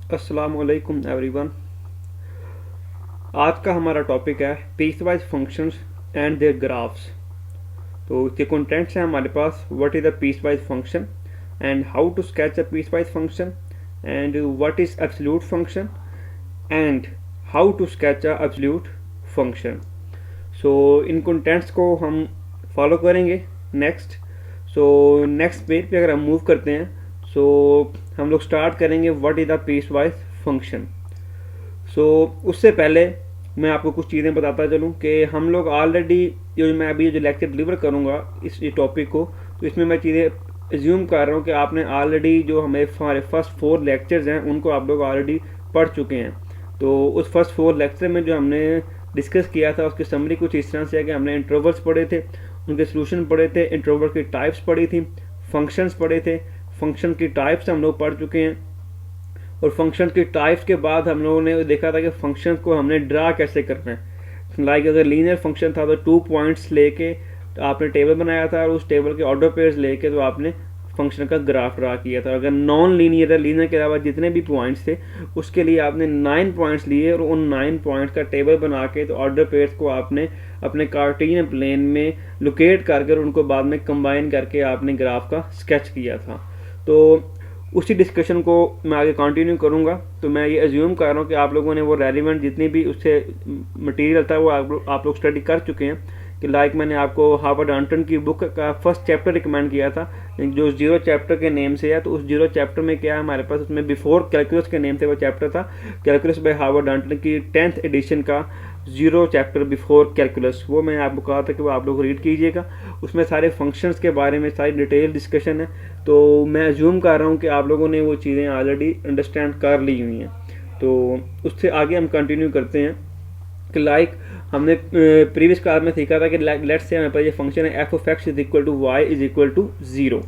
अस्सलाम वालेकुम एवरीवन। आज का हमारा टॉपिक है piecewise functions and their graphs. तो इसके कंटेंट्स हैं हमारे पास what is a piecewise function and how to sketch a piecewise function and what is absolute function and how to sketch a absolute function. So इन contents को हम follow करेंगे। Next next page पे अगर हम मूव करते हैं सो हम लोग स्टार्ट करेंगे what is the piecewise function. उससे पहले मैं आपको कुछ चीज़ें बताता चलूँ कि हम लोग ऑलरेडी जो मैं अभी जो लेक्चर डिलीवर करूँगा इस टॉपिक को, तो इसमें मैं चीज़ें एज्यूम कर रहा हूँ कि आपने ऑलरेडी जो हमारे फर्स्ट 4 लेक्चर्स हैं उनको आप लोग ऑलरेडी पढ़ चुके हैं। तो उस फर्स्ट 4 लेक्चर में जो हमने डिस्कस किया था उसकी समरी कुछ इस तरह से है कि हमने इंटरवल्स पढ़े थे, उनके सोल्यूशन पढ़े थे, इंटरवल की टाइप्स पढ़ी थी, फंक्शंस पढ़े थे, फंक्शन की टाइप्स हम लोग पढ़ चुके हैं। और फंक्शन की टाइप्स के बाद हम लोगों ने देखा था कि फंक्शन को हमने ड्रा कैसे करना है। लाइक अगर लीनियर फंक्शन था तो 2 पॉइंट्स लेके आपने टेबल बनाया था और उस टेबल के ऑर्डर पेयर्स लेके तो आपने फंक्शन का ग्राफ ड्रा किया था। अगर नॉन लीनियर है, लीनियर के अलावा जितने भी पॉइंट्स थे उसके लिए आपने 9 पॉइंट्स लिए और उन 9 पॉइंट्स का टेबल बना के तो ऑर्डर पेयर्स को आपने अपने कार्टेशियन प्लेन में लोकेट करके उनको बाद में कंबाइन करके आपने ग्राफ का स्केच किया था। तो उसी डिस्कशन को मैं आगे कंटिन्यू करूंगा। तो मैं ये एज्यूम कर रहा हूँ कि आप लोगों ने वो रेलिवेंट जितनी भी उससे मटेरियल था वो आप लोग स्टडी कर चुके हैं। कि लाइक मैंने आपको हार्वर्ड एंटन की बुक का फर्स्ट चैप्टर रिकमेंड किया था जो 0 चैप्टर के नेम से है। तो उस 0 चैप्टर में क्या है हमारे पास, उसमें बिफोर कैलकुलस के नेम से वो चैप्टर था। कैलकुलस बाय हार्वर्ड एंटन की 10th एडिशन का 0 चैप्टर बिफोर कैलकुलस, वो मैंने आपको कहा था कि वो आप लोग रीड कीजिएगा। उसमें सारे फंक्शंस के बारे में सारी डिटेल डिस्कशन है। तो मैं अज्यूम कर रहा हूँ कि आप लोगों ने वो चीज़ें ऑलरेडी अंडरस्टैंड कर ली हुई हैं। तो उससे आगे हम कंटिन्यू करते हैं कि लाइक हमने प्रीवियस क्लास में सीखा था कि लेट्स से हमारे पास ये फंक्शन है f of x is equal to y is equal to 0।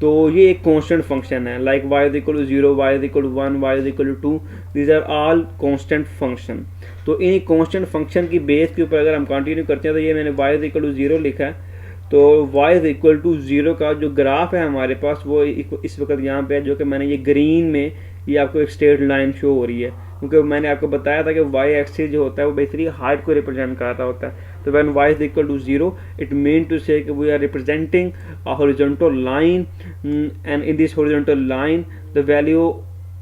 तो ये एक कांस्टेंट फंक्शन है। Like y is equal to 0, y is equal to 1, y is equal to 2, these are all constant function. तो इन constant function की base के ऊपर अगर हम कंटिन्यू करते हैं तो ये मैंने y इज इक्वल टू 0 लिखा है। तो y इज इक्वल टू 0 का जो ग्राफ है हमारे पास वो इस वक्त यहाँ पे है, जो कि मैंने ये ग्रीन में ये आपको एक स्ट्रेट लाइन शो हो रही है, क्योंकि मैंने आपको बताया था कि y एक्सिस जो होता है वो बेसिकली हाइट को रिप्रेजेंट कर रहा होता है। तो when y is equal to 0 it mean to say कि we are representing a horizontal line and in this horizontal line the value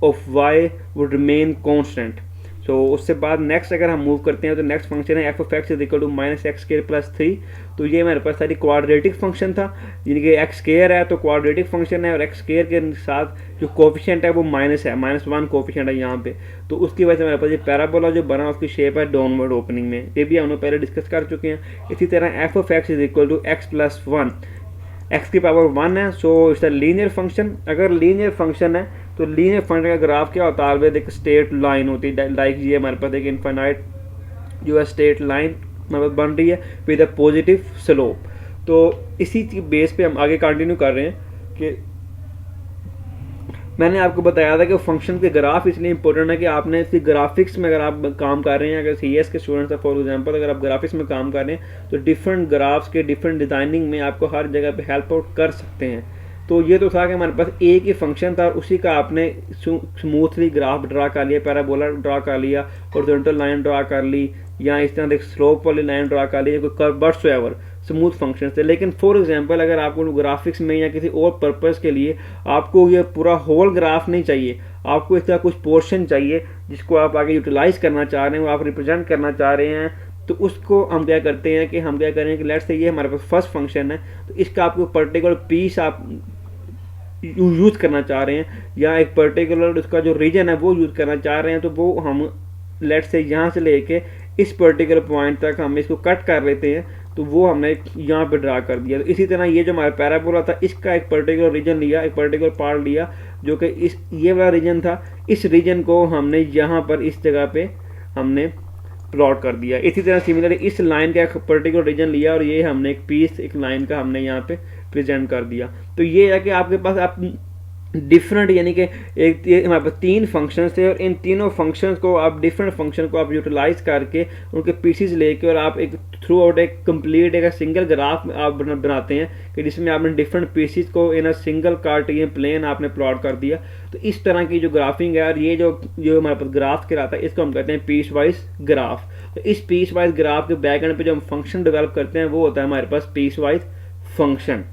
of y would remain constant. तो उससे बाद नेक्स्ट अगर हम मूव करते हैं तो नेक्स्ट फंक्शन है f of x is equal to minus x square plus 3। तो ये मेरे पास सारी क्वाड्रेटिक फंक्शन था, यानी कि एक्स स्क्वायर है तो क्वाड्रेटिक फंक्शन है और एक्स स्क्वायर के साथ जो कोफिशिएंट है वो माइनस है, -1 कोफिशिएंट है यहाँ पे। तो उसकी वजह से मेरे पास ये पैराबोला जो बना उसकी शेप है डाउनवर्ड ओपनिंग में, ये भी हम लोग पहले डिस्कस कर चुके हैं। इसी तरह f of x is equal to x plus 1, x की पावर 1 है, so it's a linear function. अगर लीनियर फंक्शन है तो लीनियर फंक्शन का ग्राफ क्या होता है, एक स्ट्रेट लाइन होती है। लाइक ये हमारे पास एक इनफाइनाइट जो है स्ट्रेट लाइन हमारे पास बन रही है विद अ पॉजिटिव स्लोप। तो इसी बेस पे हम आगे कंटिन्यू कर रहे हैं कि मैंने आपको बताया था कि फंक्शन के ग्राफ इसलिए इंपॉर्टेंट है कि आपने इसकी ग्राफिक्स में अगर आप काम कर रहे हैं, अगर CS के स्टूडेंट्स हैं फॉर एग्जांपल, अगर आप ग्राफिक्स में काम कर रहे हैं तो डिफरेंट ग्राफ्स के डिफरेंट डिजाइनिंग में आपको हर जगह पे हेल्प आउट कर सकते हैं। तो ये तो था कि हमारे पास एक ही फंक्शन था और उसी का आपने स्मूथली ग्राफ ड्रा कर लिया, पैराबोला ड्रा कर लिया, हॉरिजॉन्टल लाइन ड्रा कर ली, या इस तरह एक स्लोप वाली लाइन ड्रा कर ली, कोई कर्व व्हाटसोएवर स्मूथ फंक्शन थे। लेकिन फॉर एग्जांपल अगर आपको ग्राफिक्स में या किसी और पर्पस के लिए आपको ये पूरा होल ग्राफ नहीं चाहिए, आपको इसका कुछ पोर्शन चाहिए जिसको आप आगे यूटिलाइज करना चाह रहे हैं, वो आप रिप्रेजेंट करना चाह रहे हैं, तो उसको हम क्या करते हैं कि हम क्या करें कि लेट्स से ये हमारे पास फर्स्ट फंक्शन है तो इसका आपको पर्टिकुलर पीस आप यूज करना चाह रहे हैं या एक पर्टिकुलर उसका जो रीजन है वो यूज करना चाह रहे हैं, तो वो हम लेट्स से यहाँ से लेके इस पर्टिकुलर पॉइंट तक हम इसको कट कर लेते हैं, तो वो हमने यहाँ पे ड्रा कर दिया। तो इसी तरह ये जो हमारा पैराबोला था इसका एक पर्टिकुलर रीजन लिया, एक पर्टिकुलर पार्ट लिया जो कि इस ये वाला रीजन था, इस रीजन को हमने यहाँ पर इस जगह पे हमने प्लॉट कर दिया। इसी तरह सिमिलरली इस लाइन का एक पर्टिकुलर रीजन लिया और ये हमने एक पीस एक लाइन का हमने यहाँ पे प्रेजेंट कर दिया। तो ये है कि आपके पास आप डिफरेंट, यानी कि एक ये हमारे पास 3 फंक्शंस थे और इन तीनों फंक्शंस को आप डिफरेंट फंक्शन को आप यूटिलाइज करके उनके पीसीज लेके और आप एक थ्रू आउट एक कंप्लीट एक सिंगल ग्राफ आप बनाते हैं कि जिसमें आपने डिफरेंट पीसीज को इन अ सिंगल कार्टेशियन प्लेन आपने प्लॉट कर दिया। तो इस तरह की जो ग्राफिंग है और ये जो जो हमारे पास ग्राफ कहलाता है इसको हम कहते हैं पीस वाइज ग्राफ। तो इस पीस वाइज ग्राफ के बैक एंड पे जो हम फंक्शन डेवलप करते हैं वो होता है हमारे पास पीस वाइज फंक्शन।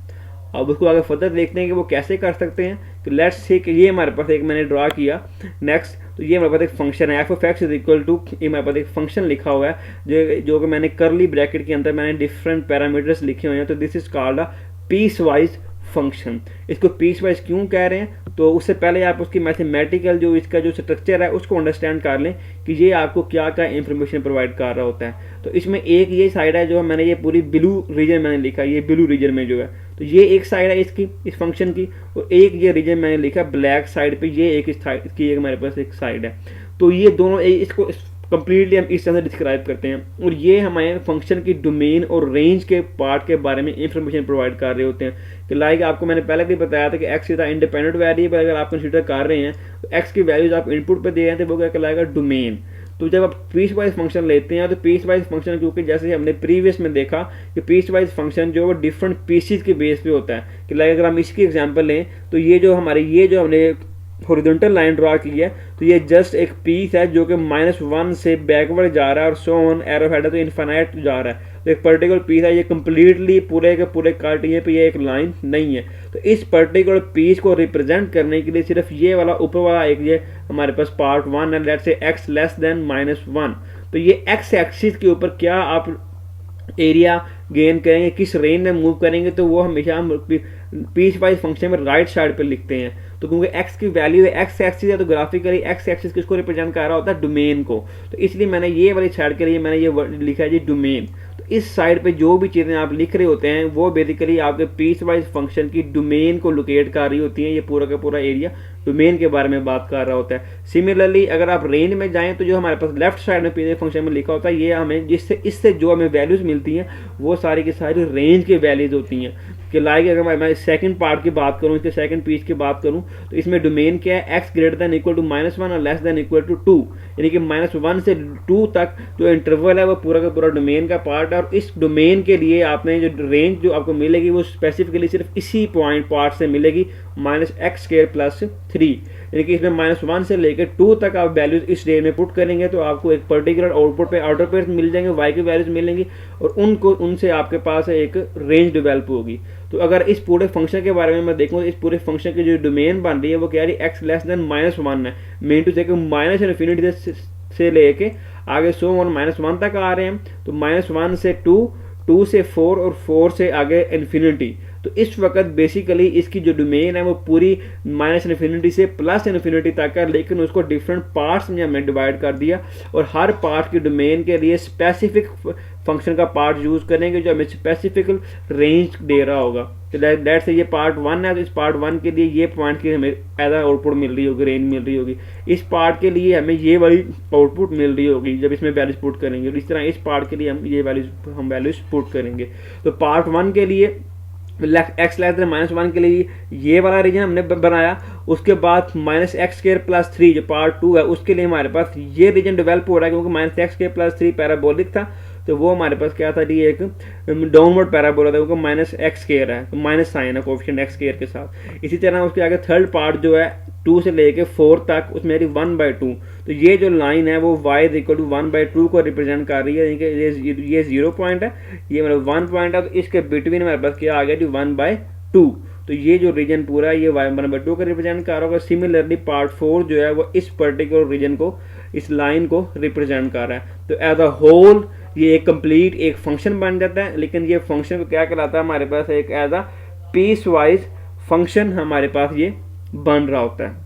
अब उसको आगे फर्दर देखते हैं कि वो कैसे कर सकते हैं। तो लेट्स से कि ये हमारे पास एक मैंने ड्रा किया नेक्स्ट, तो ये हमारे पास एक फंक्शन है f of x is equal to, ये हमारे पास एक फंक्शन लिखा हुआ है जो कि मैंने करली ब्रैकेट के अंदर मैंने डिफरेंट पैरामीटर्स लिखे हुए हैं। तो this is called a piecewise function. इसको पीस वाइज क्यों कह रहे हैं, तो उससे पहले आप उसकी मैथमेटिकल जो इसका जो स्ट्रक्चर है उसको अंडरस्टैंड कर लें कि ये आपको क्या क्या इंफॉर्मेशन प्रोवाइड कर रहा होता है। तो इसमें एक ये साइड है जो मैंने ये पूरी ब्लू रीजन मैंने लिखा, ये ब्लू रीजन में जो है, तो ये एक साइड है इसकी इस फंक्शन की, और एक ये रीजन मैंने लिखा ब्लैक साइड पे, ये एक इसकी एक हमारे पास एक साइड है। तो ये दोनों इसको कंप्लीटली हम इस तरह से डिस्क्राइब करते हैं और ये हमारे फंक्शन की डोमेन और रेंज के पार्ट के बारे में इंफॉर्मेशन प्रोवाइड कर रहे होते हैं। कि लाइक आपको मैंने पहले भी बताया था कि x is the independent variable, अगर आप कंसीडर कर रहे हैं तो एक्स की वैल्यूज आप इनपुट पे दे रहे हैं तो वो क्या कहलाएगा डोमेन। तो जब आप पीस वाइज फंक्शन लेते हैं तो पीस वाइज फंक्शन, क्योंकि जैसे हमने प्रीवियस में देखा कि पीस वाइज फंक्शन जो है वो डिफरेंट पीसीज के बेस पे होता है। कि लाइक अगर हम इसकी एग्जांपल लें तो ये जो हमने हॉरिजॉन्टल लाइन ड्रा की है तो ये जस्ट एक पीस है जो कि -1 से बैकवर्ड जा रहा है और सो ऑन, एरो हेड है तो इनफाइनाइट जा रहा है। तो एक पर्टिकुलर पीस है, ये कंप्लीटली पूरे के पूरे कार्टेशियन पे ये एक लाइन नहीं है। तो इस पर्टिकुलर पीस को रिप्रेजेंट करने के लिए सिर्फ ये वाला ऊपर वाला एक ये हमारे पास पार्ट 1 है, let's say x less then -1। तो ये x एक्सिस के ऊपर क्या आप एरिया गेन करेंगे, किस रेंज में मूव करेंगे, तो वो हमेशा हम पीस वाइज फंक्शन में राइट साइड पे लिखते हैं। तो क्योंकि x की वैल्यू है, x एक्सिस है, तो ग्राफिकली x एक्सिस किसको रिप्रेजेंट कर रहा होता है डोमेन को। तो इसलिए मैंने ये वाली साइड के लिए मैंने ये वर्ड लिखा है जी डोमेन। तो इस साइड पे जो भी चीज़ें आप लिख रहे होते हैं वो बेसिकली आपके पीस वाइज फंक्शन की डोमेन को लोकेट कर रही होती हैं। ये पूरा का पूरा एरिया डोमेन के बारे में बात कर रहा होता है। सिमिलरली अगर आप रेंज में जाएं तो जो हमारे पास लेफ्ट साइड में पीछे फंक्शन में लिखा होता है ये हमें इससे जो हमें वैल्यूज मिलती हैं वो सारी की सारी रेंज की वैल्यूज होती हैं। कि लाइक अगर मैं सेकंड पार्ट की बात करूं, इसके सेकंड पीस की बात करूं तो इसमें डोमेन क्या है, x greater than equal to -1 और लेस देन इक्वल टू 2, यानी कि -1 से 2 तक जो इंटरवल है वो पूरा का पूरा डोमेन का पार्ट है। और इस डोमेन के लिए आपने जो रेंज जो आपको मिलेगी वो स्पेसिफिकली सिर्फ इसी पॉइंट पार्ट से मिलेगी -x² + 3, यानी कि इसमें -1 से लेकर 2 तक आप वैल्यूज इस रेंज में पुट करेंगे तो आपको एक पर्टिकुलर आउटपुट पे आउटर पेयर मिल जाएंगे, y की वैल्यूज मिलेंगी और उनसे आपके पास एक रेंज डेवलप होगी। तो अगर इस पूरे फंक्शन के बारे में मैं देखूँ तो इस पूरे फंक्शन की जो डोमेन बन रही है वो क्या है, x लेस देन -1 है, मेन टू से -इन्फिनिटी से लेके आगे सो ऑन -1 तक आ रहे हैं। तो -1 से 2, 2 से 4 और 4 से आगे इन्फिनिटी। तो इस वक्त बेसिकली इसकी जो डोमेन है वो पूरी -इन्फिनिटी से +इन्फिनिटी तक है, लेकिन उसको डिफरेंट पार्ट्स में हमने डिवाइड कर दिया और हर पार्ट की डोमेन के लिए स्पेसिफिक फंक्शन का पार्ट यूज करेंगे जो हमें स्पेसिफिक रेंज दे रहा होगा। तो दैट से ये पार्ट 1 है, तो इस पार्ट 1 के लिए ये पॉइंट की हमें एज आउटपुट मिल रही होगी, रेंज मिल रही होगी। इस पार्ट के लिए हमें ये वाली आउटपुट मिल रही होगी जब इसमें वैल्यूज पुट करेंगे, और इस तरह इस पार्ट के लिए हम वैल्यूज पुट करेंगे। तो पार्ट 1 के लिए x लेस देन -1 के लिए ये वाला रीजन हमने बनाया। उसके बाद -x² + 3 जो पार्ट 2 है उसके लिए हमारे पास ये रीजन डेवलप हो रहा है, क्योंकि -x² + 3 पैराबोलिक था तो वो हमारे पास क्या था जी, एक डाउनवर्ड पैराबोला था, क्योंकि -x² है तो माइनस साइन है कोएफिशिएंट x² के साथ। इसी तरह उसके आगे थर्ड पार्ट जो है 2 से लेके 4 तक उसमें 1/2, तो ये जो लाइन है वो y = 1/2 को रिप्रेजेंट कर रही है, यानी कि ये 0 पॉइंट है, ये मतलब 1 पॉइंट है, तो इसके बिटवीन हमारे पास क्या आ गया जी 1/2। तो ये जो रीजन पूरा है ये y 1/2 को रिप्रेजेंट कर रहा होगा। सिमिलरली पार्ट 4 जो है वो इस पर्टिकुलर रीजन को, इस लाइन को रिप्रेजेंट कर रहा है। तो एज अ होल ये एक कंप्लीट एक फंक्शन बन जाता है, लेकिन ये फंक्शन को क्या कहलाता है हमारे पास एक as a piecewise function हमारे पास ये बन रहा होता है।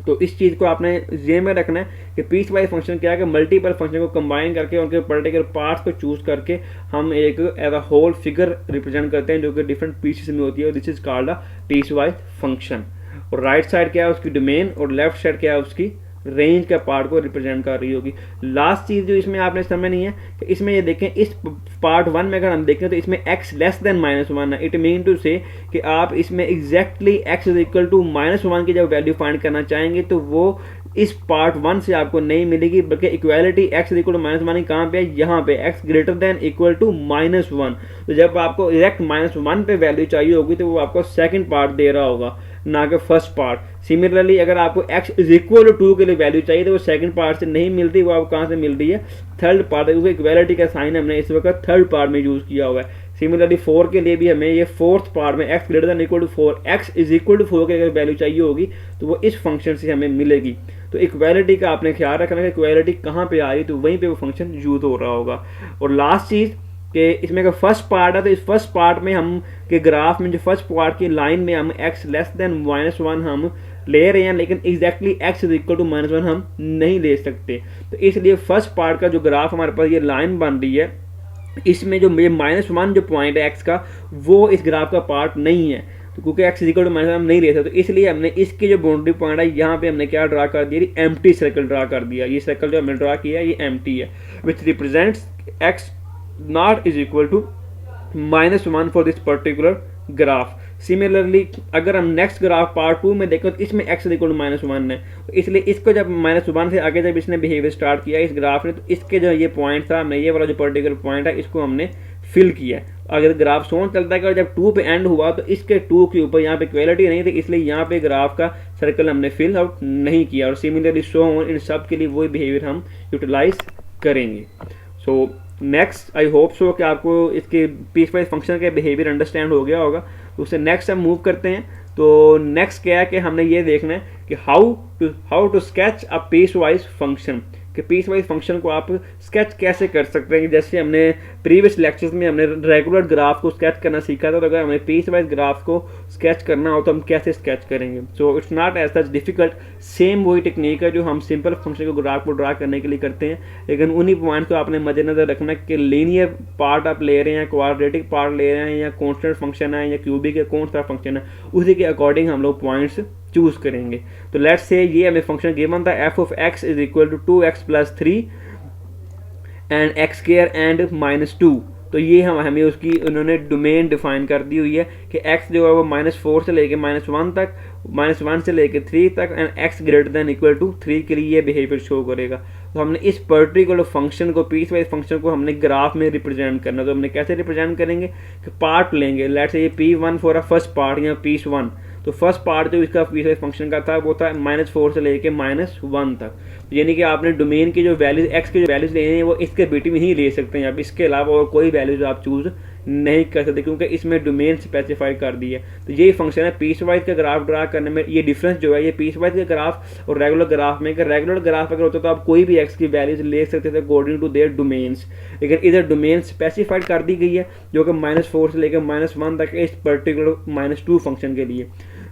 तो इस चीज़ को आपने ये में रखना है कि पीस वाइज फंक्शन क्या है कि मल्टीपल फंक्शन को कंबाइन करके उनके पर्टिकुलर पार्ट्स को चूज करके हम एक as a whole figure represent करते हैं जो कि डिफरेंट पीसेस में होती है, और this is called a piecewise function. और राइट साइड क्या है उसकी डोमेन और लेफ्ट साइड क्या है उसकी रेंज का पार्ट को रिप्रेजेंट कर रही होगी। लास्ट चीज़ जो इसमें आपने समझनी है कि इसमें ये देखें, इस पार्ट 1 में अगर हम देखें तो इसमें x लेस देन -1 है। इट मीन टू से कि आप इसमें exactly x is equal to -1 की जब वैल्यू फाइंड करना चाहेंगे तो वो इस पार्ट 1 से आपको नहीं मिलेगी, बल्कि equality x is equal to -1 कहाँ पे है, यहाँ पे x greater than equal to -1। तो जब आपको एग्जैक्ट -1 पे वैल्यू चाहिए होगी तो वो आपको सेकंड पार्ट दे रहा होगा, ना कि फर्स्ट पार्ट। सिमिलरली अगर आपको x इज इक्वल टू 2 के लिए वैल्यू चाहिए तो वो सेकंड पार्ट से नहीं मिलती, वो आपको कहाँ से मिल रही है, थर्ड पार्ट, क्योंकि इक्वालिटी का साइन हमने इस वक्त थर्ड पार्ट में यूज किया हुआ है। सिमिलरली 4 के लिए भी हमें ये फोर्थ पार्ट में x greater than equal to 4, x is equal to 4 की अगर वैल्यू चाहिए होगी तो वो इस फंक्शन से हमें मिलेगी। तो इक्वालिटी का आपने ख्याल रखना है, इक्वालिटी कहाँ पे आ रही तो वहीं पे वो फंक्शन यूज हो रहा होगा। और लास्ट चीज़ कि इसमें अगर फर्स्ट पार्ट है तो इस फर्स्ट पार्ट में हम के ग्राफ में जो फर्स्ट पार्ट की लाइन में हम x लेस देन -1 हम ले रहे हैं, लेकिन exactly x is equal to -1 हम नहीं ले सकते। तो इसलिए फर्स्ट पार्ट का जो ग्राफ हमारे पास ये लाइन बन रही है, इसमें जो ये -1 जो पॉइंट है x का, वो इस ग्राफ का पार्ट नहीं है। तो क्योंकि x इज इक्वल टू -1 हम नहीं ले सकते, तो इसलिए हमने इसकी जो बाउंड्री पॉइंट है यहाँ पे हमने क्या ड्रा कर दिया, एम्प्टी सर्कल ड्रा कर दिया। ये सर्कल जो हमने ड्रा किया ये एम्प्टी है, which represents x not is equal to -1 for this particular graph. Similarly अगर हम नेक्स्ट ग्राफ पार्ट 2 में देखें तो इसमें x इक्वल टू -1 है, तो इसलिए इसको जब -1 से आगे जब इसने बिहेवियर स्टार्ट किया इस ग्राफ ने, तो इसके जो ये पॉइंट था, हमने ये वाला जो पर्टिकुलर पॉइंट है इसको हमने फिल किया है। अगर ग्राफ सोन चलता है कि जब 2 पे एंड हुआ तो इसके 2 के ऊपर यहाँ पे इक्वालिटी नहीं थी, इसलिए यहाँ पे ग्राफ का सर्कल हमने फिल आउट नहीं किया। और सिमिलरली सो ऑन, इन सब के लिए वही बिहेवियर हम यूटिलाइज करेंगे। So next I hope so कि आपको इसके पीस वाइज फंक्शन का बिहेवियर अंडरस्टैंड हो गया होगा। तो उससे नेक्स्ट हम मूव करते हैं। तो नेक्स्ट क्या है कि हमने ये देखना है कि how to sketch a piecewise function, कि पीस वाइज फंक्शन को आप स्केच कैसे कर सकते हैं। जैसे हमने प्रीवियस लेक्चर्स में हमने रेगुलर ग्राफ को स्केच करना सीखा था, तो अगर हमें पीस वाइज ग्राफ को स्केच करना हो तो हम कैसे स्केच करेंगे। So it's not as such difficult, same वही टेक्निक है जो हम सिंपल फंक्शन को ग्राफ को ड्रा करने के लिए करते हैं, लेकिन उन्हीं पॉइंट को आपने मद्देनजर रखना कि लीनियर पार्ट आप ले रहे हैं, क्वाड्रेटिक पार्ट ले रहे हैं, या कॉन्स्टेंट फंक्शन है, या क्यूबिक या कौन सा फंक्शन है, उसी के अकॉर्डिंग हम लोग पॉइंट्स चूज करेंगे। तो लेट्स से ये हमें फंक्शन गिवन था f of x is equal to 2x plus 3 and x square and -2। तो ये हमें उसकी उन्होंने डोमेन डिफाइन कर दी हुई है कि x जो है वो -4 से लेके -1 तक, -1 से लेके 3 तक, and x greater than equal to 3 के लिए ये बिहेवियर शो करेगा। तो हमने इस पर्टिकुलर फंक्शन को, पीस वाइज फंक्शन को हमने ग्राफ में रिप्रेजेंट करना। तो हमने कैसे रिप्रेजेंट करेंगे कि पार्ट लेंगे, लेट्स से ये p1 for a first part या पीस 1। तो फर्स्ट पार्ट जो इसका पीस वाइज फंक्शन का था वो था -4 से लेके -1 तक, यानी कि आपने डोमेन की जो वैल्यूज, x की जो वैल्यूज लेनी है वो इसके बीच में ही ले सकते हैं आप, इसके अलावा और कोई वैल्यूज आप चूज नहीं कर सकते, क्योंकि इसमें डोमेन स्पेसिफाई कर दी है। तो यही फंक्शन है पीस वाइज का ग्राफ ड्रा करने में। ये डिफरेंस जो है ये पीस वाइज का ग्राफ और रेगुलर ग्राफ में, रेगुलर ग्राफ अगर होता तो आप कोई भी x की वैल्यूज ले सकते थे अकॉर्डिंग टू देयर डोमेन्स, लेकिन इधर डोमेन स्पेसिफाइड कर दी गई है जो कि -4 से लेकर -1 तक इस पर्टिकुलर -2 फंक्शन के लिए।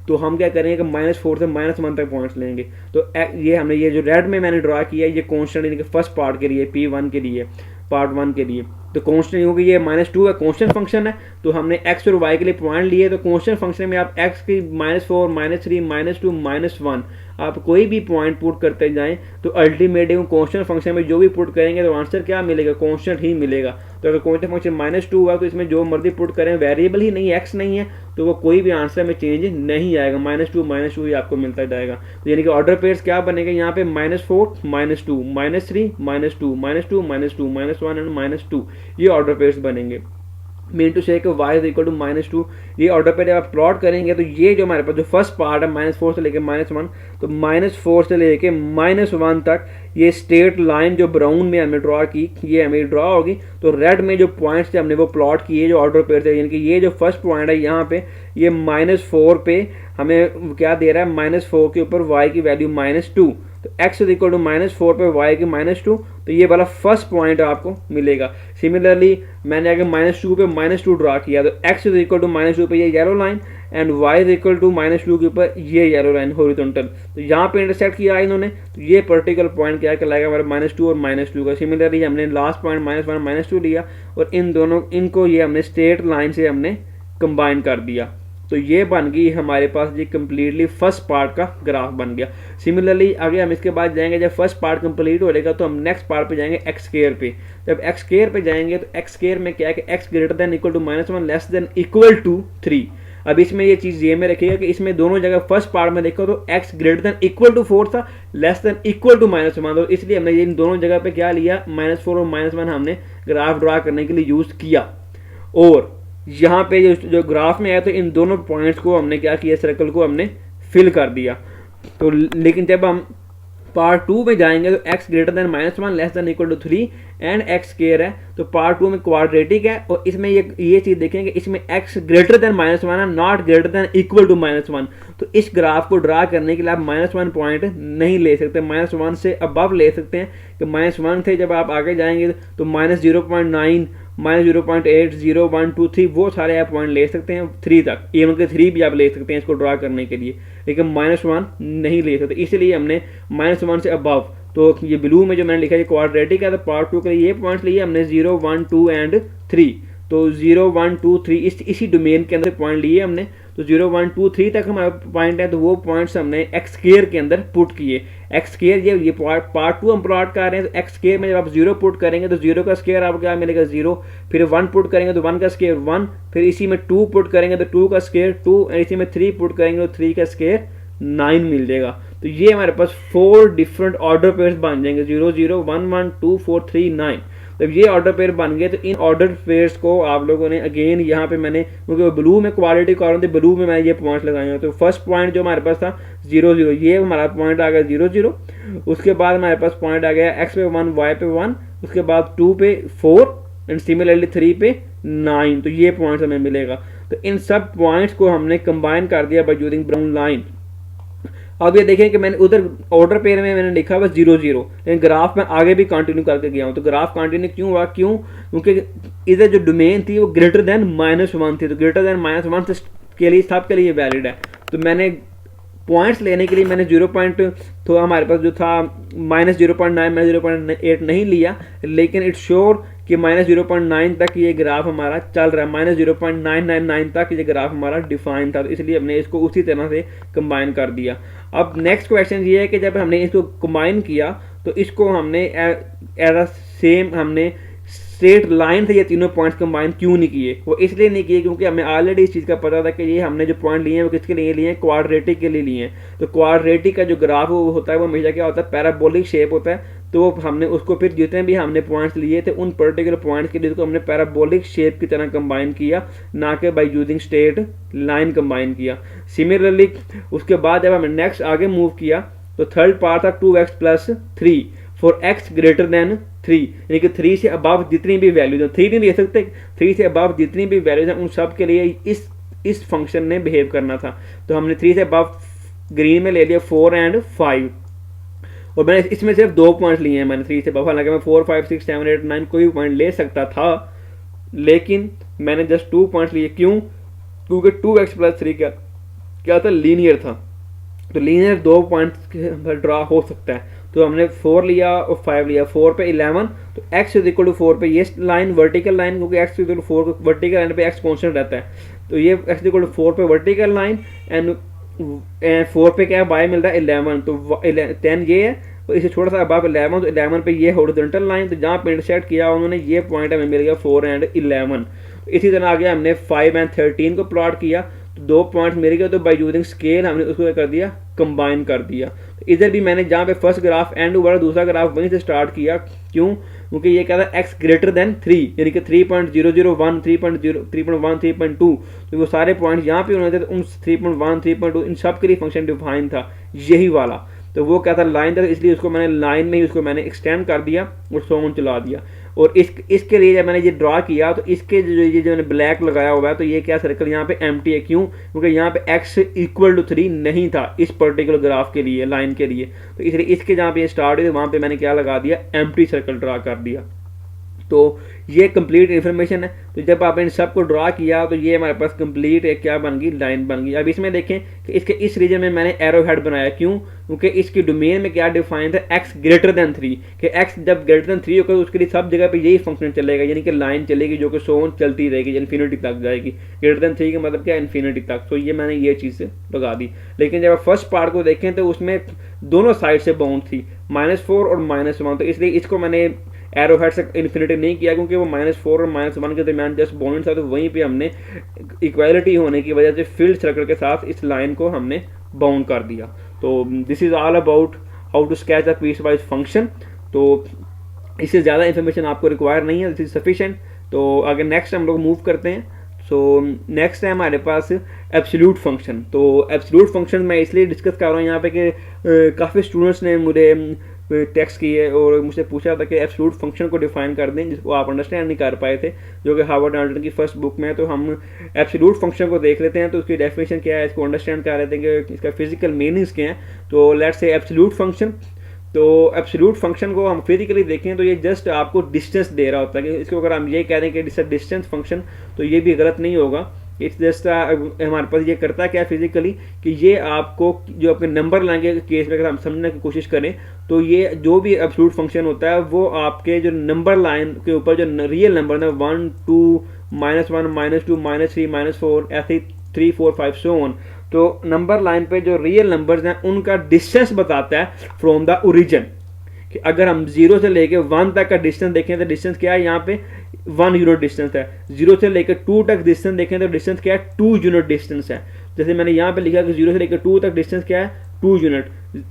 तो हम क्या करेंगे कि -4 से -1 तक पॉइंट्स लेंगे। तो ये हमने ये जो रेड में मैंने ड्रा किया है ये कॉन्स्टेंट, यानी कि फर्स्ट पार्ट के लिए, p1 के लिए, पार्ट 1 के लिए। तो कॉन्स्टेंट क्योंकि ये -2 है, कॉन्स्टेंट फंक्शन है, तो हमने x और y के लिए पॉइंट लिए। तो कॉन्स्टेंट फंक्शन में आप x की -4, -3, -2, -1 आप कोई भी पॉइंट पुट करते जाएं तो अल्टीमेटली कॉन्स्टेंट फंक्शन में जो भी पुट करेंगे तो आंसर क्या मिलेगा, कॉन्स्टेंट ही मिलेगा। तो अगर कॉन्स्टेंट फंक्शन -2 हुआ तो इसमें जो मर्जी पुट करें, वेरिएबल ही नहीं, x नहीं है, तो वो कोई भी आंसर में चेंज नहीं आएगा, -2 ही आपको मिलता जाएगा। तो यानी कि ऑर्डर पेयर्स क्या बनेगा यहाँ पे, -4, -2, -3, -2, -2, -2, -1 एंड -2, ये ऑर्डर पेयर्स बनेंगे। मीन टू से y इज इक्वल टू -2, ये ऑर्डर पे जब आप प्लॉट करेंगे तो ये जो हमारे पास जो फर्स्ट पार्ट है -4 से लेके -1, तो -4 से लेके -1 तक ये स्ट्रेट लाइन जो ब्राउन में हमने ड्रॉ की ये हमें ड्रॉ होगी। तो रेड में जो पॉइंट्स थे हमने वो प्लॉट किए जो ऑर्डर पेयर थे, यानी कि ये जो फर्स्ट पॉइंट है यहाँ पे ये -4 पे हमें क्या दे रहा है, -4 के ऊपर y की वैल्यू -2, तो x इज इक्वल टू -4 पे y की -2, तो ये वाला फर्स्ट पॉइंट आपको मिलेगा। सिमिलरली मैंने अगर -2 पे -2 ड्रा किया तो x इज इक्वल टू -2 पे ये yellow line and y is equal to -2 के ऊपर ये येलो लाइन हॉरिजॉन्टल, तो यहाँ पे इंटरसेक्ट किया है इन्होंने, तो ये पर्टिकुलर पॉइंट क्या कहलाएगा हमारा -2 और -2 का। सिमिलरली हमने लास्ट पॉइंट -1 -2 लिया और इन दोनों इनको ये हमने स्ट्रेट लाइन से हमने कंबाइन कर दिया। तो ये बन गई हमारे पास जी कंप्लीटली फर्स्ट पार्ट का ग्राफ बन गया। सिमिलरली आगे हम इसके बाद जाएंगे, जब फर्स्ट पार्ट कंप्लीट हो जाएगा तो हम नेक्स्ट पार्ट पे जाएंगे एक्स स्क्वायर पे। जब एक्स स्क्वायर पे जाएंगे तो एक्स स्क्वायर में क्या है कि x greater than equal to -1 less than equal to 3। अब इसमें ये चीज ये में रखिएगा कि इसमें दोनों जगह फर्स्ट पार्ट में देखो तो x greater than equal to 4 था, लेस देन इक्वल टू -1, तो इसलिए हमने ये इन दोनों जगह पे क्या लिया, -4 और -1 हमने ग्राफ ड्रा करने के लिए यूज किया। और यहाँ पे जो ग्राफ में आया तो इन दोनों पॉइंट्स को हमने क्या किया, सर्कल को हमने फिल कर दिया। तो लेकिन जब हम पार्ट 2 में जाएंगे तो x greater than -1 less than equal to 3 and x square है, तो पार्ट 2 में क्वाड्रेटिक है और इसमें ये चीज देखेंगे इसमें x ग्रेटर देन -1 है, not greater than equal to -1। तो इस ग्राफ को ड्रा करने के लिए आप -1 पॉइंट नहीं ले सकते, -1 से अबव ले सकते हैं कि -1 थे, जब आप आगे जाएंगे तो -0.9 -0.8 0 1 2 3 वो सारे आप पॉइंट ले सकते हैं 3 तक, इवन के 3 भी आप ले सकते हैं इसको ड्रा करने के लिए, लेकिन -1 नहीं ले सकते। इसलिए हमने -1 से अबव, तो ये ब्लू में जो मैंने लिखा है क्वाड्रेटिक है, तो पार्ट 2 के लिए ये पॉइंट्स लिए हमने 0 1 2 एंड 3। तो 0 1 2 3 इसी डोमेन के अंदर पॉइंट लिए हमने, तो 0 1 2 3 तक हमारा पॉइंट है, तो वो पॉइंट्स हमने एक्स स्क्वायर के अंदर पुट किए। एक्स स्क्वायर ये पार्ट 2 हम प्लॉट कर रहे हैं, तो एक्स स्क्वायर में जब आप 0 पुट करेंगे तो 0 का स्क्वायर आपको क्या मिलेगा 0, फिर 1 पुट करेंगे तो 1 का स्क्वायर 1, फिर इसी में 2 पुट करेंगे तो 2 का स्क्वायर 2, और इसी में 3 पुट करेंगे तो 3 का स्क्वायर 9 मिल जाएगा। तो ये हमारे पास 4 डिफरेंट ऑर्डर पेयर्स बन जाएंगे, 0 0 1 1 2 4 3 9। जब ये ऑर्डर पेयर बन गए तो इन ऑर्डर पेयर्स को आप लोगों ने अगेन यहाँ पे मैंने, क्योंकि ब्लू में क्वालिटी कॉलम थे, ब्लू में मैंने ये पॉइंट लगाए हैं। तो फर्स्ट पॉइंट जो हमारे पास था 0 0, ये हमारा पॉइंट आ गया 0 0। उसके बाद हमारे पास पॉइंट आ गया x पे 1 y पे 1, उसके बाद 2 पे 4 एंड सिमिलरली 3 पे 9। तो ये पॉइंट हमें मिलेगा। तो इन सब पॉइंट्स को हमने कंबाइन कर दिया बाय यूजिंग ब्राउन लाइन। अब ये देखें कि मैंने उधर ऑर्डर पेयर में मैंने लिखा हुआ 0 0, लेकिन ग्राफ में आगे भी कंटिन्यू करके गया हूं। तो ग्राफ कंटिन्यू क्यों हुआ, क्योंकि इधर जो डोमेन थी वो ग्रेटर देन -1 थी, तो ग्रेटर देन -1 के लिए सबके लिए वैलिड है। तो मैंने पॉइंट्स लेने के लिए मैंने 0 पॉइंट, तो हमारे पास जो था -0.9 -0.8 नहीं लिया, लेकिन इट्स श्योर कि -0.9 तक ये ग्राफ हमारा चल रहा है, -0.999 तक ये ग्राफ हमारा डिफाइन था, तो इसलिए हमने इसको उसी तरह से कंबाइन कर दिया। अब नेक्स्ट क्वेश्चन ये है कि जब हमने इसको कंबाइन किया तो इसको हमने एज अ सेम हमने स्ट्रेट लाइन से ये तीनों पॉइंट्स कंबाइन क्यों नहीं किए। वो इसलिए नहीं किए क्योंकि हमें ऑलरेडी इस चीज़ का पता था कि ये हमने जो पॉइंट लिए हैं वो किसके लिए लिए हैं, क्वाड्रेटिक के लिए लिए हैं। तो क्वाड्रेटिक का जो ग्राफ वो होता है वो हमेशा क्या होता है, पैराबोलिक शेप होता है। तो हमने उसको फिर जितने भी हमने पॉइंट्स लिए थे उन पर्टिकुलर पॉइंट्स के लिए उसको हमने पैराबोलिक शेप की तरह कंबाइन किया, ना कि by using straight line combine किया। सिमिलरली उसके बाद जब हमने नेक्स्ट आगे मूव किया तो थर्ड पार्ट था 2x + 3 for x greater then 3, यानी कि 3 से अबव जितनी भी वैल्यूज हैं, 3 नहीं ले सकते, 3 से अबव जितनी भी वैल्यूज हैं उन सब के लिए इस फंक्शन ने बिहेव करना था। तो हमने 3 से अबव ग्रीन में ले लिया 4 एंड 5, और मैंने इसमें सिर्फ 2 पॉइंट्स लिए हैं मैंने 3 से अबव। हालांकि मैं 4 5 6 7 8 9 कोई भी पॉइंट ले सकता था, लेकिन मैंने जस्ट 2 पॉइंट्स लिए। क्यों, क्योंकि 2x + 3 क्या था, लीनियर था। तो लीनियर 2 पॉइंट्स ड्रा हो सकता है। तो हमने 4 लिया और 5 लिया, 4 पे 11, तो x = 4 पे ये लाइन वर्टिकल लाइन, क्योंकि x = 4 वर्टिकल लाइन पे x कांस्टेंट रहता है, तो ये x = 4 पे वर्टिकल लाइन एंड 4 पे क्या y मिल रहा है 11, तो 10 ये है, और इसे छोटा सा अबव 11, तो 11 पे ये हॉरिजॉन्टल लाइन, तो जहाँ पे इंटरसेक्ट किया उन्होंने ये पॉइंट हमें मिल गया 4 एंड 11। इसी तरह आगे हमने 5 एंड 13 को प्लॉट किया, तो 2 पॉइंट्स मिल गए, तो बाय यूजिंग स्केल हमने उसको कर दिया, कंबाइन कर दिया। तो इधर भी मैंने जहाँ पे फर्स्ट ग्राफ एंड हुआ दूसरा ग्राफ वहीं से स्टार्ट किया। क्यों, क्योंकि ये कहता है x ग्रेटर देन 3, यानी कि 3.001 3.0 3.1 3.2, तो वो सारे पॉइंट यहाँ पे होने थे, तो उन 3.1 3.2 इन सब के लिए फंक्शन डिफाइन था यही वाला। तो वो क्या था, लाइन था, इसलिए उसको मैंने लाइन में ही उसको मैंने एक्सटेंड कर दिया और सोन चला दिया। और इसके लिए जब मैंने ये ड्रा किया तो इसके जो मैंने ब्लैक लगाया हुआ है, तो ये क्या सर्कल यहाँ पे एम्प्टी है। क्यों, क्योंकि यहाँ पे x = 3 नहीं था इस पर्टिकुलर ग्राफ के लिए, लाइन के लिए, तो इसलिए इसके जहाँ पे स्टार्ट हुई वहाँ पे मैंने क्या लगा दिया, एम्प्टी सर्कल ड्रा कर दिया। तो ये कंप्लीट इन्फॉर्मेशन है। तो जब आपने इन सब को ड्रा किया तो ये हमारे पास कंप्लीट एक क्या बन गई, लाइन बन गई। अब इसमें देखें कि इसके इस रीजन में मैंने एरो हेड बनाया, क्यों? क्योंकि इसकी डोमेन में क्या डिफाइंड है, x ग्रेटर देन 3, कि x जब ग्रेटर देन 3 होगा तो उसके लिए सब जगह पे यही फंक्शन चलेगा, यानी कि लाइन चलेगी जो कि सोन चलती रहेगी, इन्फिनिटी तक जाएगी। ग्रेटर देन 3 का मतलब क्या, इन्फिनिटी तक। तो ये मैंने ये चीज़ लगा दी। लेकिन जब आप फर्स्ट पार्ट को देखें तो उसमें दोनों साइड से बाउंड थी, -4 और -1, तो इसलिए इसको मैंने एरो हेड से इन्फिनिटी नहीं किया, क्योंकि वो -4 और -1 के दरमियान जस्ट बाउंड था। तो वहीं पे हमने इक्वालिटी होने की वजह से फील्ड सर्कल के साथ इस लाइन को हमने बाउंड कर दिया। तो this is all about how to sketch the piecewise function. तो इससे ज़्यादा इन्फॉर्मेशन आपको रिक्वायर नहीं है, दिस इज सफिशिएंट। तो अगर नेक्स्ट हम लोग मूव करते हैं, सो नेक्स्ट है हमारे पास एब्सोल्यूट फंक्शन। तो एब्सोल्यूट फंक्शन मैं इसलिए डिस्कस कर रहा हूँ यहाँ पे कि काफ़ी स्टूडेंट्स ने मुझे टेक्स्ट किए और मुझसे पूछा था कि एब्सोल्यूट फंक्शन को डिफाइन कर दें, जिसको आप अंडरस्टैंड नहीं कर पाए थे, जो कि हार्वर्ड एंडरसन की फर्स्ट बुक में है। तो हम एब्सोल्यूट फंक्शन को देख लेते हैं, तो उसकी डेफिनेशन क्या है, इसको अंडरस्टैंड कर लेते हैं कि इसका फिजिकल मीनिंग्स क्या हैं। तो लेट्स से एब्सोल्यूट फंक्शन, तो एब्सोल्यूट फंक्शन को हम फिजिकली देखें तो ये जस्ट आपको डिस्टेंस दे रहा होता है। कि इसको अगर हम ये कह दें कि इट्स अ डिस्टेंस फंक्शन, तो ये भी गलत नहीं होगा। इट्स जस्ट हमारे पास ये करता क्या फिजिकली, कि ये आपको जो अपने नंबर लाइन के केस में अगर हम समझने की कोशिश करें तो ये जो भी एब्सोल्यूट फंक्शन होता है वो आपके जो नंबर लाइन के ऊपर जो रियल नंबर है 1 2 -1 -2 -3 -4 ऐसे 3 4 5 सो ऑन, तो नंबर लाइन पे जो रियल नंबर्स हैं उनका डिस्टेंस बताता है फ्रॉम द ओरिजिन। कि अगर हम 0 से लेके 1 तक का डिस्टेंस देखें तो डिस्टेंस क्या है, यहाँ पे 1 यूनिट डिस्टेंस है। 0 से लेकर 2 तक डिस्टेंस देखें तो डिस्टेंस क्या है, 2 यूनिट डिस्टेंस है। जैसे मैंने यहाँ पे लिखा कि 0 से लेकर 2 तक डिस्टेंस क्या है, 2 यूनिट।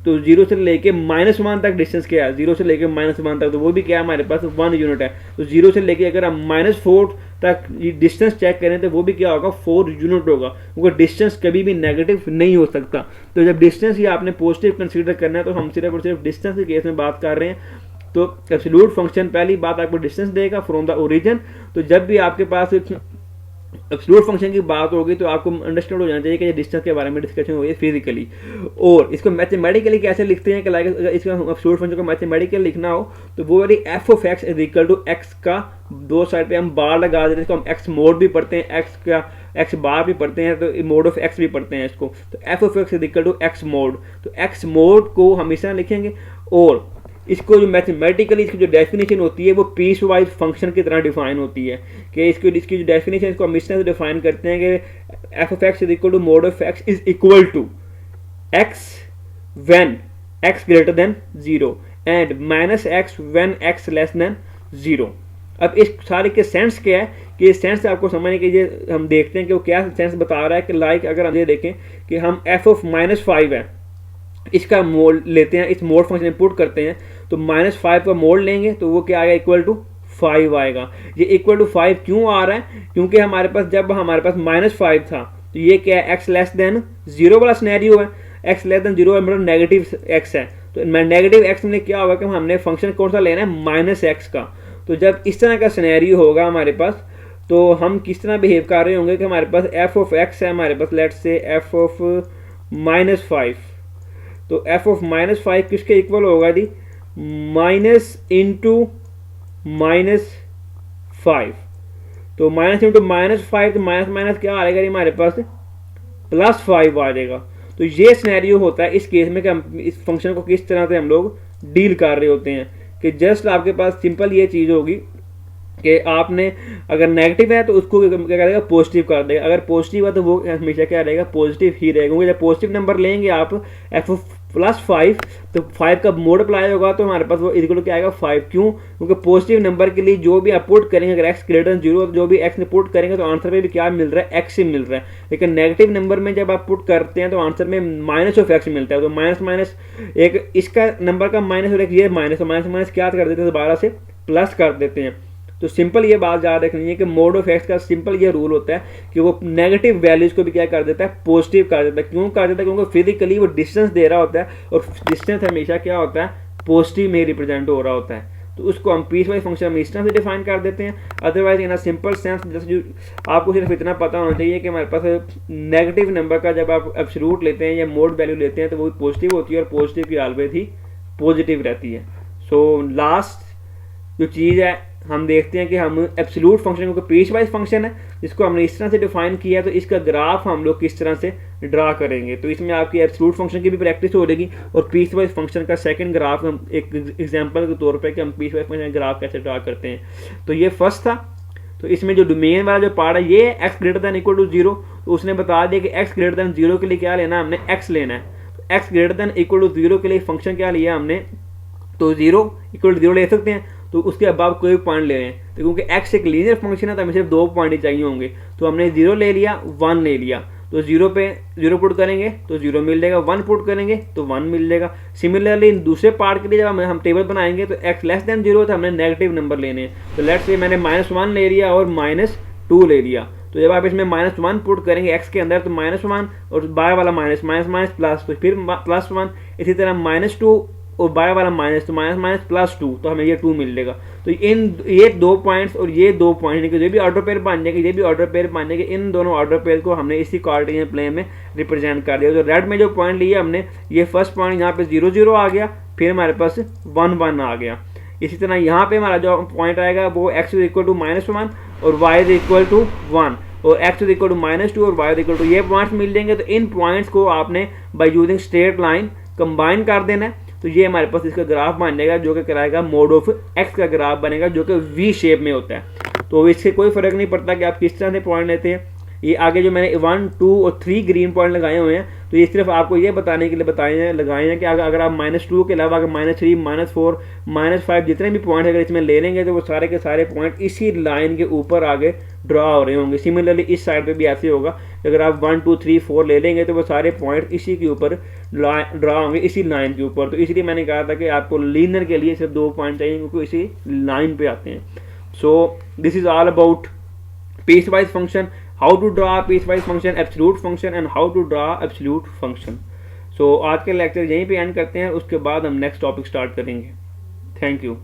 तो 0 से लेके -1 तक डिस्टेंस क्या है, 0 से लेके -1 तक, तो वो भी क्या है हमारे पास 1 यूनिट है। तो 0 से लेके अगर हम -4 तक डिस्टेंस चेक करें तो वो भी क्या होगा, 4 यूनिट होगा, क्योंकि डिस्टेंस कभी भी नेगेटिव नहीं हो सकता। तो जब डिस्टेंस ही आपने पॉजिटिव कंसीडर करना है तो हम सिर्फ और सिर्फ डिस्टेंस के केस में बात कर रहे हैं। तो एब्सोल्यूट फंक्शन पहली बात आपको डिस्टेंस देगा फ्रॉम द ओरिजिन। तो जब भी आपके पास एब्सोल्यूट फंक्शन की बात होगी तो आपको अंडरस्टैंड हो जाना चाहिए कि डिस्टेंस के बारे में डिस्कशन हो रही है फिजिकली। और इसको मैथमेटिकली कैसे लिखते हैं कि लाइक अगर इसका एब्सोल्यूट फंक्शन को मैथमेटिकली लिखना हो तो वो वाली f(x) is equal to x का दो साइड पे हम बार लगा देते हैं, इसको हम x मोड भी पढ़ते हैं, x का x बार भी पढ़ते हैं, तो मोड ऑफ x भी पढ़ते हैं इसको। तो f(x) is equal to x mod, तो x मोड को हम इस तरह लिखेंगे। और इसको जो मैथमेटिकली इसकी जो डेफिनेशन होती है वो पीस वाइज फंक्शन की तरह डिफाइन होती है। कि इसकी जो डेफिनेशन इसको हम इस तरह से डिफाइन करते हैं कि f(x) is equal to mod of x is equal to x when x greater than 0 and -x when x less than 0। अब इस सारे के सेंस क्या है कि इस सेंस से आपको समझने के लिए हम देखते हैं कि वो क्या सेंस बता रहा है। कि लाइक अगर हम ये देखें कि हम f(-5) है, इसका मोड लेते हैं, इस मोड फंक्शन में पुट करते हैं, तो -5 का मोड लेंगे तो वो क्या आएगा, इक्वल टू 5 आएगा। ये इक्वल टू 5 क्यों आ रहा है, क्योंकि हमारे पास जब हमारे पास -5 था तो ये क्या है, x लेस देन 0 वाला सिनेरियो है। x लेस देन 0 मतलब नेगेटिव x है, तो नेगेटिव x में क्या होगा कि हमने फंक्शन कौन सा लेना है, -x का। तो जब इस तरह का सिनेरियो होगा हमारे पास तो हम किस तरह बिहेव कर रहे होंगे कि हमारे पास f(x) है, हमारे पास लेट्स से f(-5), तो f(-5) किसके इक्वल होगा जी, माइनस इंटू -5। तो माइनस इंटू -5 तो माइनस क्या आ जाएगा हमारे पास, +5 आ जाएगा। तो ये सिनेरियो होता है इस केस में कि हम इस फंक्शन को किस तरह से हम लोग डील कर रहे होते हैं। कि जस्ट आपके पास सिंपल ये चीज़ होगी कि आपने अगर नेगेटिव है तो उसको क्या करेगा, पॉजिटिव कर देगा। अगर पॉजिटिव है तो वो हमेशा क्या रहेगा, पॉजिटिव ही रहेगा। क्योंकि जब पॉजिटिव नंबर लेंगे आप f+5 तो 5 का मल्टीप्लाई होगा तो हमारे पास वो इक्वल क्या आएगा, 5। क्यों, क्योंकि पॉजिटिव नंबर के लिए जो भी आप पुट करेंगे, अगर x ग्रेटर देन 0 जो भी x में पुट करेंगे तो आंसर में भी क्या मिल रहा है, x ही मिल रहा है। लेकिन नेगेटिव नंबर में जब आप पुट करते हैं तो आंसर में -(x) मिलता है। तो माइनस एक इसका नंबर का माइनस और एक ये माइनस क्या कर देते हैं, दोबारा से प्लस कर देते हैं। तो सिंपल ये बात याद रखनी है कि मोड ऑफ x का सिंपल ये रूल होता है कि वो नेगेटिव वैल्यूज को भी क्या कर देता है, पॉजिटिव कर देता है। क्यों कर देता है, क्योंकि फिजिकली वो डिस्टेंस दे रहा होता है और डिस्टेंस हमेशा क्या होता है, पॉजिटिव में रिप्रेजेंट हो रहा होता है। तो उसको हम पीस वाइज फंक्शन में इस तरह से डिफाइन कर देते हैं। Otherwise in a simple sense जैसे आपको सिर्फ इतना पता होना चाहिए कि हमारे पास नेगेटिव नंबर का जब आप एब्सोल्यूट लेते हैं या मोड वैल्यू लेते हैं तो वो पॉजिटिव होती है और पॉजिटिव की ऑलवेज ही पॉजिटिव रहती है। सो लास्ट जो चीज़ है हम देखते हैं कि हम एब्सोल्यूट फंक्शन को पीस वाइज फंक्शन है जिसको हमने इस तरह से डिफाइन किया है, तो इसका ग्राफ हम लोग किस तरह से ड्रा करेंगे। तो इसमें आपकी एब्सोल्यूट फंक्शन की भी प्रैक्टिस हो जाएगी और पीस वाइज फंक्शन का सेकंड ग्राफ हम एक एग्जांपल के तौर पे कि हम पीस वाइज फंक्शन ग्राफ कैसे ड्रा करते हैं। तो ये फर्स्ट था। तो इसमें जो डोमेन वाला जो पार्ट है ये x greater than equal to 0, तो उसने बता दिया कि एक्स ग्रेटर दैन 0 के लिए क्या लेना है, हमने एक्स लेना है। तो x greater than equal to 0 के लिए फंक्शन क्या लिया हमने, तो 0 इक्वल टू 0 ले सकते हैं। तो उसके अबाव कोई पॉइंट ले रहे हैं, तो क्योंकि एक्स एक लीनियर फंक्शन है तो हमें सिर्फ 2 पॉइंट ही चाहिए होंगे, तो हमने 0 ले लिया, 1 ले लिया। तो 0 पे 0 पुट करेंगे तो 0 मिल जाएगा, 1 पुट करेंगे तो 1 मिल जाएगा। सिमिलरली दूसरे पार्ट के लिए जब हम टेबल बनाएंगे तो x लेस देन 0 तो हमने नेगेटिव नंबर लेने हैं। तो लेट्स से मैंने -1 ले लिया और -2 ले लिया। तो जब आप इसमें -1 पुट करेंगे x के अंदर तो -1 और बाय वाला माइनस माइनस माइनस प्लस, तो फिर +1, इसी तरह -2 और बाय वाला माइनस, तो माइनस माइनस +2, तो हमें ये 2 मिल जाएगा। तो ये 2 पॉइंट्स और ये 2 पॉइंट ये भी ऑर्डर पेयर बन जाएंगे, ये भी ऑर्डर पेयर बन जाएंगे। इन दोनों ऑर्डर पेयर को हमने इसी कार्टेशियन प्लेन में रिप्रेजेंट कर दिया। तो रेड में जो पॉइंट लिया हमने, ये फर्स्ट पॉइंट यहाँ पे 0 0 आ गया, फिर हमारे पास 1 1 आ गया। इसी तरह यहाँ पे हमारा जो पॉइंट आएगा वो x इज इक्वल टू -1 और y इज इक्वल टू 1 और x इज इक्वल टू -2 और y इज इक्वल टू, ये पॉइंट्स मिल जाएंगे। तो इन पॉइंट्स को आपने by using straight line combine कर देना है, तो ये हमारे पास इसका ग्राफ बन जाएगा जो कि कराएगा मोड ऑफ एक्स का ग्राफ बनेगा जो कि वी शेप में होता है। तो इससे कोई फर्क नहीं पड़ता कि आप किस तरह से पॉइंट लेते हैं। ये आगे जो मैंने 1 2 और 3 ग्रीन पॉइंट लगाए हुए हैं, तो ये सिर्फ आपको ये बताने के लिए लगाए हैं कि अगर आप -2 के अलावा अगर -3 -4 -5 जितने भी पॉइंट अगर इसमें ले लेंगे तो वो सारे के सारे पॉइंट इसी लाइन के ऊपर आगे ड्रा हो रहे होंगे। सिमिलरली इस साइड पे भी ऐसे होगा, अगर आप 1 2 3 4 ले लेंगे तो वो सारे पॉइंट इसी के ऊपर ड्रा होंगे, इसी लाइन के ऊपर। तो इसलिए मैंने कहा था कि आपको लीनियर के लिए सिर्फ 2 पॉइंट चाहिए क्योंकि इसी लाइन पे आते हैं। So this is all about piece wise function, how to draw piecewise function, absolute function and how to draw absolute function। so आज के लेक्चर यहीं पे एंड करते हैं, उसके बाद हम नेक्स्ट टॉपिक स्टार्ट करेंगे। Thank you.